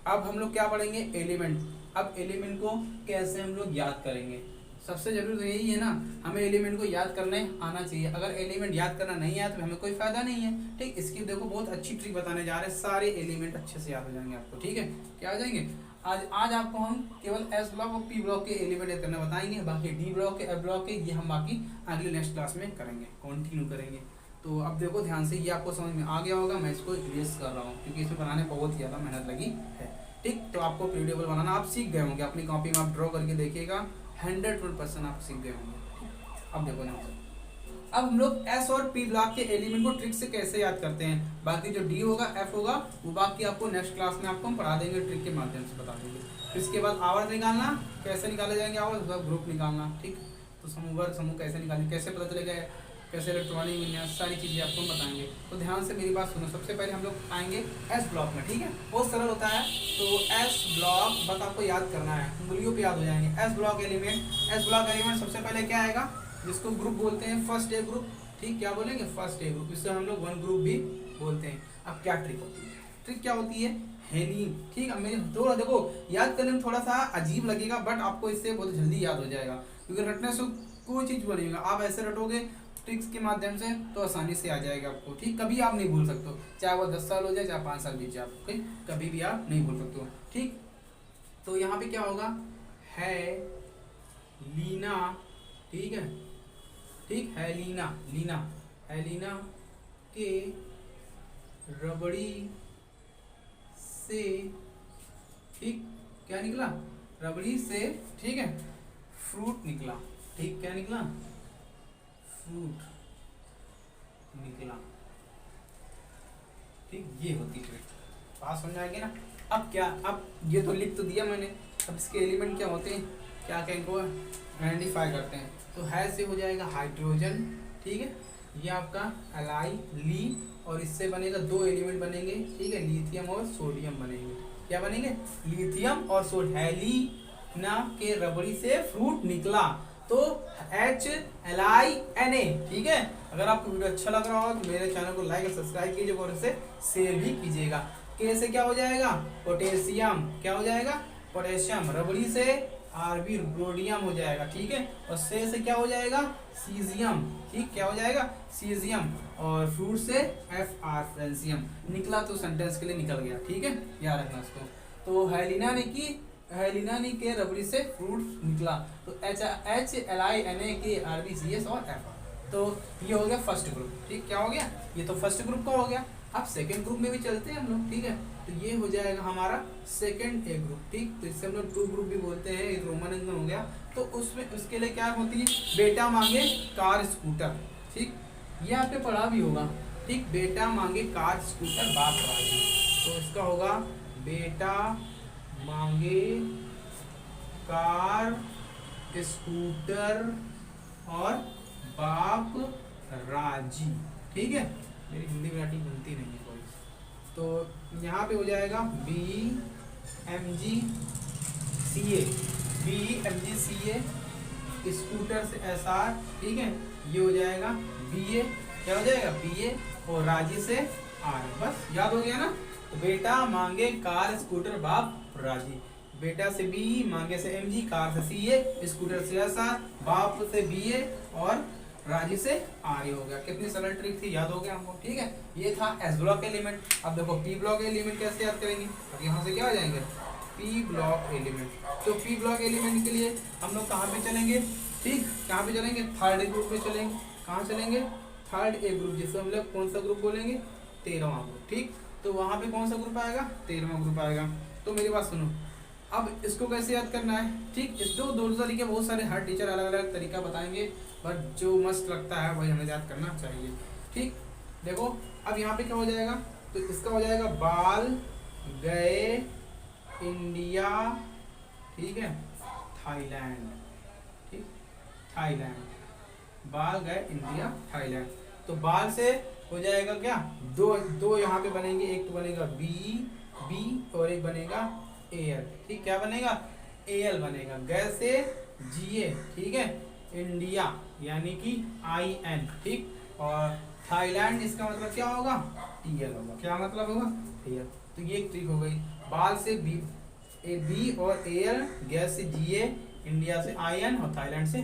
अब हम लोग क्या पढ़ेंगे एलिमेंट। अब एलिमेंट को कैसे हम लोग याद करेंगे, सबसे जरूरी तो यही है ना, हमें एलिमेंट को याद करने आना चाहिए। अगर एलिमेंट याद करना नहीं आया तो हमें कोई फायदा नहीं है, ठीक। इसकी देखो बहुत अच्छी ट्रिक बताने जा रहे हैं, सारे एलिमेंट अच्छे से याद हो जाएंगे आपको, ठीक है, क्या हो जाएंगे। आज आपको हम केवल S ब्लॉक और P ब्लॉक के एलिमेंट याद करना बताएंगे, बाकी D ब्लॉक के F ब्लॉक के ये हम बाकी अगले नेक्स्ट क्लास में करेंगे, कंटिन्यू करेंगे। तो अब देखो ध्यान से, ये आपको समझ में आ गया होगा, मैं इसको इरेज कर रहा हूँ क्योंकि इसमें बनाने बहुत ज़्यादा मेहनत लगी है, ठीक। तो आपको प्रिडिक्टेबल बनाना आप सीख गए होंगे, अपनी कॉपी में आप ड्रॉ करके देखिएगा, 100% आप सीख गए होंगे। अब देखो ना, अब हम लोग S और P ब्लॉक के एलिमेंट को ट्रिक से कैसे याद करते हैं, बाकी जो D होगा F होगा वो बाकी आपको नेक्स्ट क्लास में आपको हम पढ़ा देंगे, ट्रिक के माध्यम से बता देंगे। इसके बाद आवर्त निकालना, कैसे निकाले जाएंगे आवर्त, ग्रुप निकालना, ठीक। तो समूह वर्ग समूह कैसे निकालेंगे, कैसे पता चलेगा, कैसे इलेक्ट्रॉनिक विन्यास, सारी चीज़ें आपको बताएंगे। तो ध्यान से मेरी बात सुनो, सबसे पहले हम लोग आएंगे S ब्लॉक में, ठीक है, बहुत सरल होता है। तो S ब्लॉक बस आपको याद करना है, उंगलियों पे याद हो जाएंगे। S ब्लॉक एलिमेंट सबसे पहले क्या आएगा, जिसको ग्रुप बोलते हैं फर्स्ट ए ग्रुप, ठीक, क्या बोलेंगे फर्स्ट ए ग्रुप, इससे हम लोग वन ग्रुप भी बोलते हैं। अब क्या ट्रिक होती है, ट्रिक क्या होती है हेलिन, ठीक है। मेरे थोड़ा देखो याद करने में थोड़ा सा अजीब लगेगा, बट आपको इससे बहुत जल्दी याद हो जाएगा, क्योंकि रटने से कोई चीज़ बनेगा, आप ऐसे रटोगे ट्रिक्स के माध्यम से तो आसानी से आ जाएगा आपको, ठीक। कभी आप नहीं भूल सकते हो, चाहे वो 10 साल हो जाए, चाहे 5 साल बीत जाए, आपको कभी भी आप नहीं भूल सकते हो, ठीक। तो यहाँ पे क्या होगा है लीना, ठीक है, ठीक है लीना के रबड़ी से, ठीक, क्या निकला रबड़ी से, ठीक है, फ्रूट निकला, ठीक, क्या निकला फ्रूट निकला, ठीक। ये होती ट्रिक, पास समझ आएगी ना। अब क्या, अब ये तो लिख तो दिया मैंने, अब इसके एलिमेंट क्या होते हैं, क्या क्या इनको आइडेंटिफाई करते हैं। तो है से हो जाएगा हाइड्रोजन, ठीक है, ये आपका एलाई ली, और इससे बनेगा 2 एलिमेंट बनेंगे, ठीक है, लिथियम और सोडियम बनेंगे। क्या बनेंगे लिथियम और सोडियम। हेलिना के रबड़ी से फ्रूट निकला, तो HLINA, ठीक है। अगर आपको वीडियो अच्छा लग रहा हो तो मेरे चैनल को लाइक और सब्सक्राइब कीजिएगा और इसे शेयर भी कीजिएगा। के से क्या हो जाएगा पोटेशियम, क्या हो जाएगा पोटेशियम, रबड़ी से आरबी रोडियम हो जाएगा, ठीक है, और से क्या हो जाएगा सीजियम, ठीक, क्या हो जाएगा सीजियम, और फ्रूट से FR फ्रेंसियम। निकला तो सेंटेंस के लिए निकल गया, ठीक है, याद रखना इसको। तो हेलिना ने के रबड़ी से फ्रूट निकला, तो HLINA के RBCS और FR। तो ये हो गया फर्स्ट ग्रुप, ठीक, क्या हो गया, ये तो फर्स्ट ग्रुप का हो गया। अब सेकंड ग्रुप में भी चलते हैं हम लोग, ठीक है। तो ये हो जाएगा हमारा सेकंड ए ग्रुप, ठीक, तो इससे हम लोग टू ग्रुप भी बोलते हैं, एक रोमन इंजन हो गया। तो उसमें उसके लिए क्या होती है, बेटा मांगे कार स्कूटर, ठीक, ये आपने पढ़ा भी होगा, ठीक, बेटा मांगे कार स्कूटर बाप राजी। तो इसका होगा बेटा मांगे कार स्कूटर और बाप राजी, ठीक है। मेरी हिंदी मराठी बनती नहीं है कोई, तो यहाँ पे हो जाएगा BMG CA, BMG CA scooter से SR, ठीक है। ये हो जाएगा BA, क्या हो जाएगा BA, और राजी से R, बस याद हो गया ना। तो बेटा मांगे कार स्कूटर बाप राजी, बेटा से B, मांगे से MG, कार से CA, स्कूटर से SR, बाप से BA और राजी से आर हो गया। कितनी सरल ट्रिक थी, याद हो गया हमको, ठीक है। ये था एस ब्लॉक एलिमेंट। अब देखो पी ब्लॉक एलिमेंट कैसे याद करेंगे, अब यहाँ से क्या हो जाएंगे, पी ब्लॉक एलिमेंट। तो पी ब्लॉक एलिमेंट के लिए हम लोग कहाँ पे चलेंगे, ठीक, कहाँ पे चलेंगे, थर्ड ग्रुप में चलेंगे। कहाँ चलेंगे, थर्ड ए ग्रुप, जिसको हम लोग कौन सा ग्रुप बोलेंगे, 13वां ग्रुप, ठीक। तो वहाँ पे कौन सा ग्रुप आएगा, 13वां ग्रुप आएगा। तो मेरी बात सुनो, अब इसको कैसे याद करना है, ठीक, इस दो तरीके बहुत सारे, हर टीचर अलग अलग तरीका बताएंगे, बट जो मस्त लगता है वही हमें याद करना चाहिए, ठीक। देखो अब यहाँ पे क्या हो जाएगा, तो इसका हो जाएगा बाल गए इंडिया, ठीक है, थाईलैंड, ठीक, थाईलैंड, बाल गए इंडिया थाईलैंड। तो बाल से हो जाएगा क्या, दो यहाँ पे बनेंगे, एक तो बनेगा बी और एक बनेगा एल, ठीक, क्या बनेगा, एल बनेगा। गए से GA, ठीक है, इंडिया यानी कि IN, ठीक, और थाईलैंड इसका मतलब क्या होगा, TL होगा। क्या मतलब होगा, TL। तो ये एक ट्रिक हो गई, बाल से B और AL, गैस से GA, इंडिया से IN और थाईलैंड से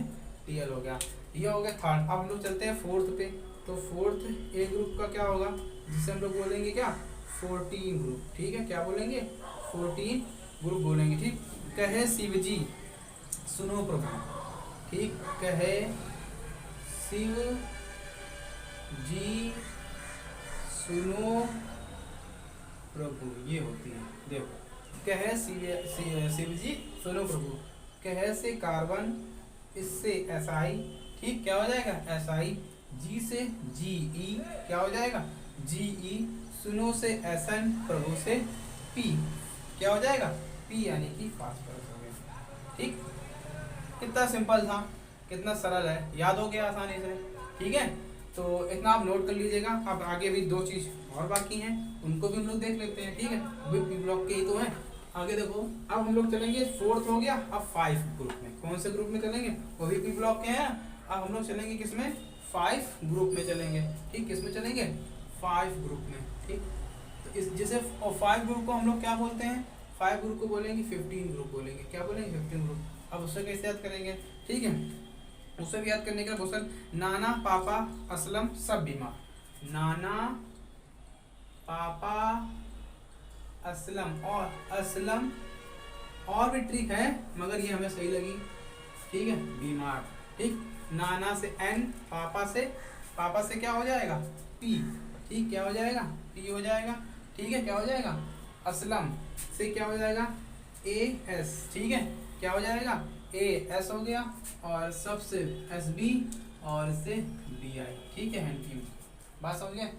TL हो गया। ये हो गया थर्ड। अब हम लोग चलते हैं फोर्थ पे। तो फोर्थ ए ग्रुप का क्या होगा, जिसे हम लोग बोलेंगे क्या, 14 ग्रुप, ठीक है, क्या बोलेंगे, 14 ग्रुप बोलेंगे, ठीक। कहे शिव जी सुनो प्रभु, ठीक, कहे शिव जी सुनो प्रभु, ये होती है, देखो, कहे शिव जी सुनो प्रभु, कहे से कार्बन, इससे SI, ठीक, क्या हो जाएगा SI, G से GE, क्या हो जाएगा GE, सुनो से SN, प्रभु से P, क्या हो जाएगा P, यानी कि फास्फोरस हो गया, ठीक। कितना सिंपल था, कितना सरल है, याद हो गया आसानी से, ठीक है। तो इतना आप नोट कर लीजिएगा। अब आगे भी दो चीज और बाकी हैं, उनको भी हम लोग देख लेते हैं, ठीक है, वो पी ब्लॉक के ही तो हैं। आगे देखो, अब हम लोग चलेंगे, फोर्थ हो गया, अब 5 ग्रुप में। कौन से ग्रुप में चलेंगे, वो भी पी ब्लॉक के हैं। अब हम लोग चलेंगे किसमें, 5 ग्रुप में चलेंगे, ठीक, किसमें चलेंगे, 5 ग्रुप में, ठीक। तो इस जिसे 5 ग्रुप को हम लोग क्या बोलते हैं, 5 ग्रुप को बोलेंगे 15 ग्रुप बोलेंगे, क्या बोलेंगे 15 ग्रुप। अब उससे कैसे याद करेंगे, ठीक है, उससे भी याद करने के लिए बहुत सारे, नाना पापा असलम सब बीमार, नाना पापा असलम और असलम, और भी ट्रिक है मगर ये हमें सही लगी, ठीक है, बीमार, ठीक। नाना से N, पापा से क्या हो जाएगा P, ठीक, क्या हो जाएगा P हो जाएगा, ठीक है, क्या हो जाएगा, असलम से क्या हो जाएगा AS, ठीक है, क्या हो जाएगा AS हो गया, और सबसे SB और इससे BI, ठीक है, हैंड, बात समझ गए,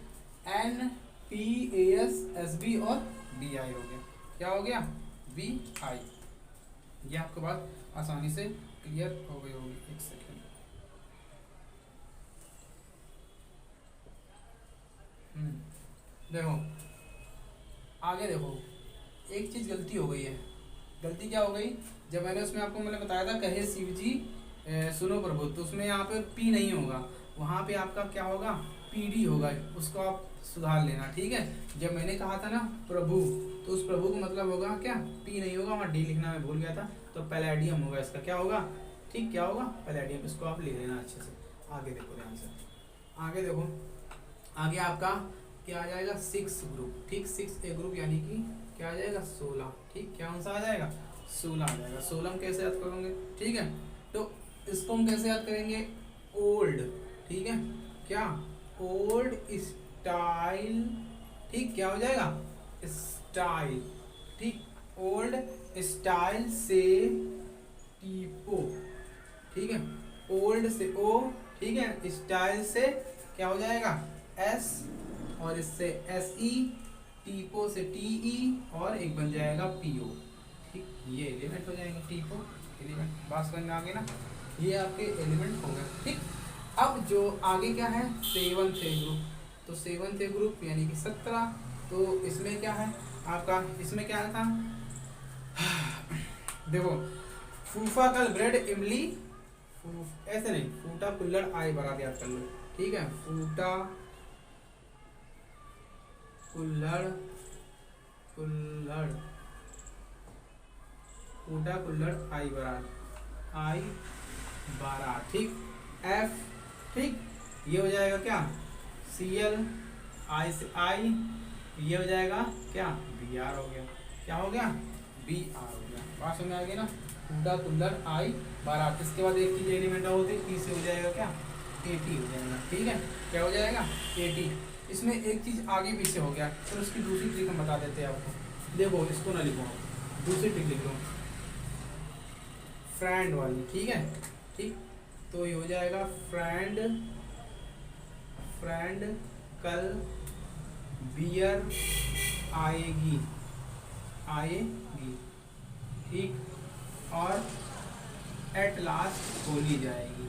NPAS SB और BI हो गया, क्या हो गया BI। ये आपको बात आसानी से क्लियर हो गई होगी। एक सेकेंड, देखो आगे देखो, एक चीज गलती हो गई है। गलती क्या हो गई, जब मैंने उसमें आपको मैंने बताया था कहे शिव जी सुनो प्रभु, तो उसमें यहाँ पे P नहीं होगा, वहाँ पे आपका क्या होगा PD होगा, उसको आप सुधार लेना, ठीक है। जब मैंने कहा था ना प्रभु, तो उस प्रभु का मतलब होगा क्या, P नहीं होगा, वहाँ D लिखना मैं भूल गया था, तो पैलेडियम होगा इसका, क्या होगा, ठीक, क्या होगा पैलेडियम, इसको आप लिख लेना अच्छे से। आगे देखो ध्यान से, आगे देखो, आगे आपका क्या आ जाएगा 6 ग्रुप, ठीक, 6A ग्रुप यानी कि क्या आ जाएगा 16, ठीक, क्या कौन सा आ जाएगा 16 आ जाएगा। 16 हम कैसे याद करोगे, ठीक है, तो इसको हम कैसे याद करेंगे, ओल्ड, ठीक है, क्या ओल्ड स्टाइल, ठीक, क्या हो जाएगा स्टाइल, ठीक, ओल्ड स्टाइल से टीपो, ठीक है, ओल्ड से ओ, ठीक है, स्टाइल से क्या हो जाएगा एस, और इससे एस ई, टीपो से टी ई, और एक बन जाएगा पी ओ, ठीक, ये एलिमेंट हो जाएंगे, टीपो एलिमेंट, बात समझ में आ गई ना, ये आपके एलिमेंट हो गए, ठीक। अब जो आगे क्या है सेवन थे ग्रुप, तो सेवन थे ग्रुप यानी कि 17, तो इसमें क्या है आपका, इसमें क्या था देखो, फूफा कल ब्रेड इमली, ऐसे नहीं, फूटा कुल्लड़ आई बारात याद कर लो, ठीक है, फूटा कुल्लड़, कुल्लड़, फूटा कुल्लड़ आई बारात, आई बारात, ठीक, एफ, ठीक, ये हो जाएगा क्या सी एल, आई से आई, ये हो जाएगा क्या बी आर हो गया, क्या हो गया बी आर हो गया, बात समझ में आ गई ना, फूटा कुल्लड़ आई बारात, इसके बाद एक चीज एलिमेंट होती है, टी से हो जाएगा क्या ए टी हो जाएगा, ठीक है, क्या हो जाएगा ए टी, इसमें एक चीज आगे पीछे हो गया, फिर उसकी दूसरी ट्रिक हम बता देते हैं आपको, देखो इसको ना लिखो, दूसरी ट्रिक लिख लो फ्रेंड वाली, ठीक है, ठीक, तो ये हो जाएगा फ्रेंड, फ्रेंड कल बियर आएगी, आएगी, ठीक, और एट लास्ट खोली जाएगी,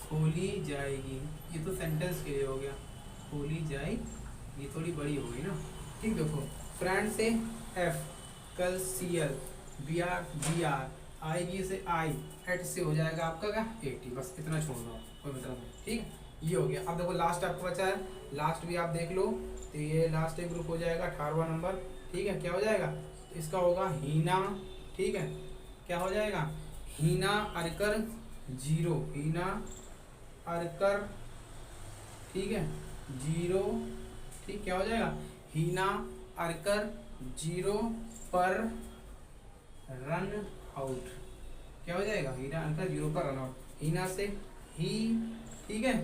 खोली जाएगी, ये तो सेंटेंस के लिए हो गया, खोली जाएगी, ये थोड़ी बड़ी हो गई ना, ठीक, देखो फ्रेंड से एफ, कल सी एल, बी आर, आएगी से आई, एट से हो जाएगा आपका क्या 80, बस इतना छोड़ दो, कोई मतलब नहीं, ठीक है, ये हो गया। अब देखो लास्ट आपको बचा है, लास्ट भी आप देख लो, तो ये लास्ट एक ग्रुप हो जाएगा 18वां नंबर, ठीक है, क्या हो जाएगा तो इसका होगा हीना, ठीक है, क्या हो जाएगा हीना अरकर जीरो, हीना अरकर, ठीक है जीरो, ठीक, क्या हो जाएगा हीना अरकर जीरो पर रन आउट, क्या हो जाएगा हीना अरकर जीरो पर रन आउट, हीना से ही, ठीक है,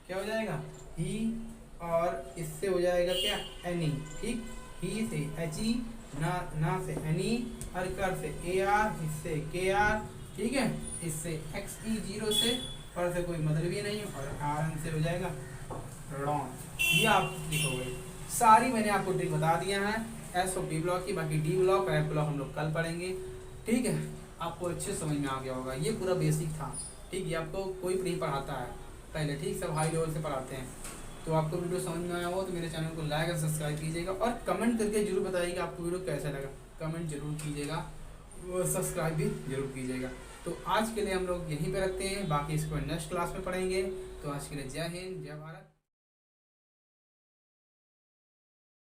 क्या हो जाएगा ही, और इससे हो जाएगा क्या एनी, ठीक, ही से एच ई, ना से एनी, अरकर से ए आर, इससे के आर, ठीक है, इससे एक्स ई जीरो से, पर से कोई मतलब ही नहीं, और आर एन से हो जाएगा रॉन्ग, ये आप लिखोगे। सारी मैंने आपको ट्रिक बता दिया है एस और बी ब्लॉक की, बाकी डी ब्लॉक और एफ ब्लॉक हम लोग कल पढ़ेंगे, ठीक है, आपको अच्छे समझ में आ गया होगा, ये पूरा बेसिक था, ठीक, ये आपको कोई नहीं पढ़ाता है पहले, ठीक, सब हाई लेवल से पढ़ाते हैं, तो आपको वीडियो समझ में आया हो तो मेरे चैनल को लाइक और सब्सक्राइब कीजिएगा, और कमेंट करके जरूर बताइएगा आपको वीडियो कैसा लगा, कमेंट जरूर कीजिएगा, सब्सक्राइब भी जरूर कीजिएगा। तो आज के लिए हम लोग यहीं पे रखते हैं, बाकी इसको नेक्स्ट क्लास में पढ़ेंगे, तो आज के लिए जय हिंद जय भारत।